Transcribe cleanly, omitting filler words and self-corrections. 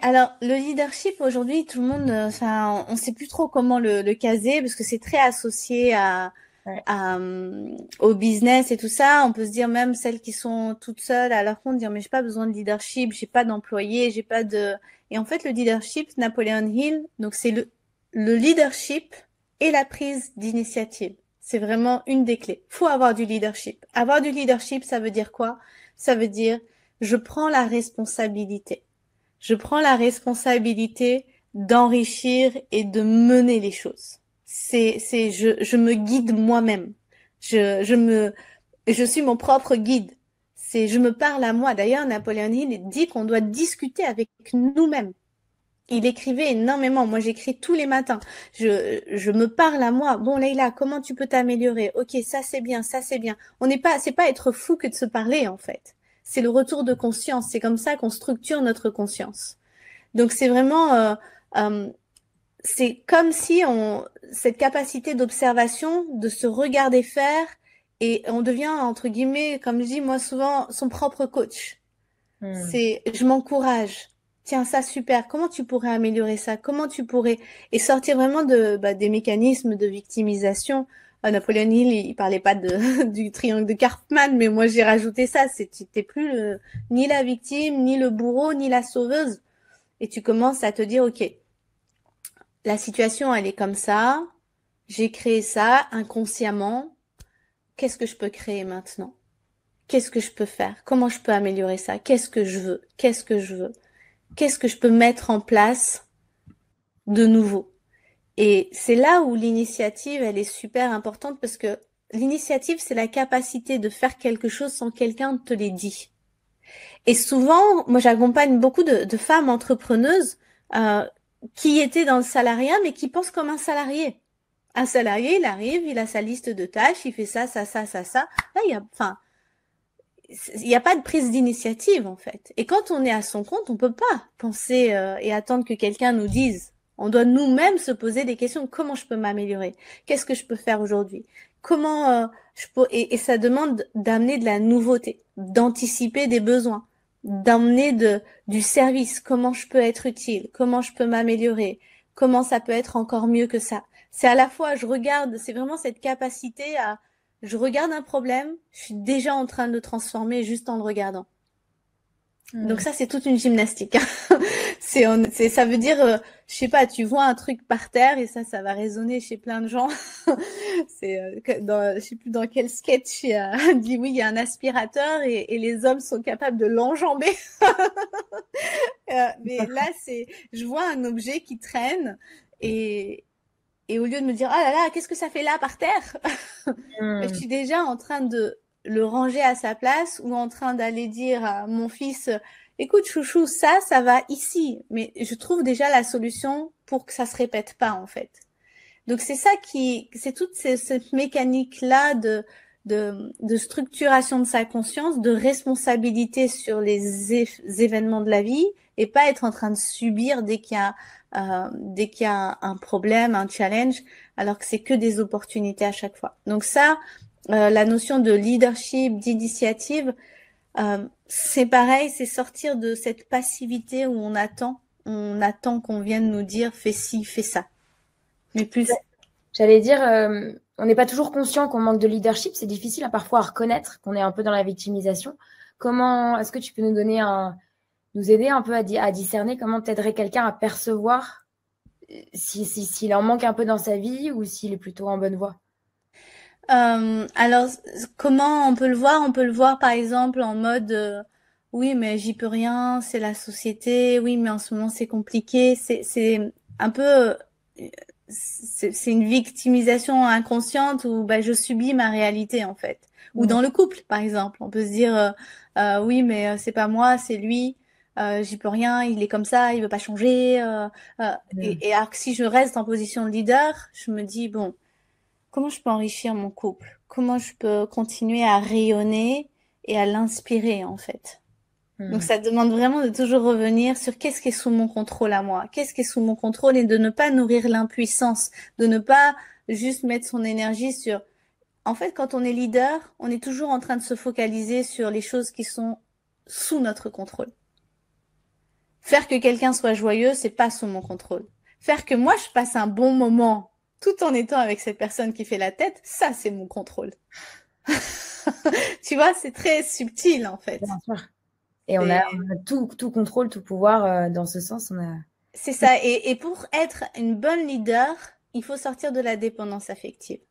Alors, le leadership aujourd'hui, tout le monde, enfin, on ne sait plus trop comment le caser parce que c'est très associé Ouais. au business et tout ça. On peut se dire même celles qui sont toutes seules à leur compte, dire mais j'ai pas besoin de leadership, j'ai pas d'employés, j'ai pas de. Et en fait, le leadership, Napoleon Hill, donc c'est le leadership et la prise d'initiative. C'est vraiment une des clés. Faut avoir du leadership. Avoir du leadership, ça veut dire quoi? Ça veut dire je prends la responsabilité. Je prends la responsabilité d'enrichir et de mener les choses. Je me guide moi-même. Je me, je suis mon propre guide. Je me parle à moi. D'ailleurs, Napoléon Hill dit qu'on doit discuter avec nous-mêmes. Il écrivait énormément. Moi, j'écris tous les matins. Je me parle à moi. Bon, Leïla, comment tu peux t'améliorer? Ok, ça c'est bien, ça c'est bien. C'est pas être fou que de se parler, en fait. C'est le retour de conscience. C'est comme ça qu'on structure notre conscience. Donc c'est vraiment, euh, c'est comme si cette capacité d'observation, de se regarder faire, et on devient entre guillemets, comme je dis moi souvent, son propre coach. Hmm. Je m'encourage. Tiens, ça super. Comment tu pourrais améliorer ça? Comment tu pourrais et sortir vraiment des mécanismes de victimisation. Napoléon Hill, il parlait pas du triangle de Karpman, mais moi j'ai rajouté ça. T'es plus ni la victime, ni le bourreau, ni la sauveuse et tu commences à te dire, OK, la situation, elle est comme ça, j'ai créé ça inconsciemment, qu'est-ce que je peux créer maintenant? Qu'est-ce que je peux faire? Comment je peux améliorer ça? Qu'est-ce que je veux? Qu'est-ce que je veux? Qu'est-ce que je peux mettre en place de nouveau? Et c'est là où l'initiative, elle est super importante parce que l'initiative, c'est la capacité de faire quelque chose sans quelqu'un te l'ait dit. Et souvent, moi, j'accompagne beaucoup de femmes entrepreneuses euh, qui étaient dans le salariat, mais qui pensent comme un salarié. Un salarié, il arrive, il a sa liste de tâches, il fait ça, ça, ça, ça, ça. Là, il y a pas de prise d'initiative en fait. Et quand on est à son compte, on peut pas penser et attendre que quelqu'un nous dise. On doit nous-mêmes se poser des questions. Comment je peux m'améliorer? Qu'est-ce que je peux faire aujourd'hui? Comment je peux et ça demande d'amener de la nouveauté, d'anticiper des besoins, d'emmener du service. Comment je peux être utile? Comment je peux m'améliorer? Comment ça peut être encore mieux que ça? C'est à la fois, je regarde, c'est vraiment cette capacité à je regarde un problème, je suis déjà en train de le transformer juste en le regardant. Donc Hmm. ça, c'est toute une gymnastique. Ça veut dire, je sais pas, tu vois un truc par terre et ça va résonner chez plein de gens. Je sais plus dans quel sketch il dit oui, il y a un aspirateur et les hommes sont capables de l'enjamber. Mais là, je vois un objet qui traîne et, et au lieu de me dire, ah là là, qu'est-ce que ça fait là par terre? Je Hmm. suis déjà en train de le ranger à sa place ou en train d'aller dire à mon fils, écoute, chouchou, ça va ici. Mais je trouve déjà la solution pour que ça se répète pas, en fait. Donc c'est toute cette mécanique-là de structuration de sa conscience, de responsabilité sur les événements de la vie et pas être en train de subir dès qu'il y a un problème, un challenge, alors que c'est que des opportunités à chaque fois. Donc ça, la notion de leadership, d'initiative, c'est pareil, c'est sortir de cette passivité où on attend qu'on vienne nous dire fais ci, fais ça, mais plus J'allais dire, on n'est pas toujours conscient qu'on manque de leadership. C'est difficile parfois à reconnaître qu'on est un peu dans la victimisation. Comment est-ce que tu peux nous aider un peu à discerner comment t'aiderais quelqu'un à percevoir s'il en manque un peu dans sa vie ou s'il est plutôt en bonne voie? Alors, comment on peut le voir? On peut le voir par exemple en mode oui, mais j'y peux rien, c'est la société, oui, mais en ce moment c'est compliqué. C'est un peu c'est une victimisation inconsciente où bah, je subis ma réalité en fait. Ou Hmm. dans le couple, par exemple, on peut se dire oui, mais c'est pas moi, c'est lui. J'y peux rien, il est comme ça, il veut pas changer. Hmm. Et alors que si je reste en position de leader, je me dis bon comment je peux enrichir mon couple? Comment je peux continuer à rayonner et à l'inspirer en fait? Donc Hmm. ça demande vraiment de toujours revenir sur qu'est-ce qui est sous mon contrôle à moi, qu'est-ce qui est sous mon contrôle et de ne pas nourrir l'impuissance, de ne pas juste mettre son énergie sur... En fait, quand on est leader, on est toujours en train de se focaliser sur les choses qui sont sous notre contrôle. Faire que quelqu'un soit joyeux, c'est pas sous mon contrôle. Faire que moi, je passe un bon moment tout en étant avec cette personne qui fait la tête, ça, c'est mon contrôle. Tu vois, c'est très subtil, en fait. Bien sûr. Et on a tout contrôle, tout pouvoir dans ce sens. C'est ça. Et pour être une bonne leader, il faut sortir de la dépendance affective.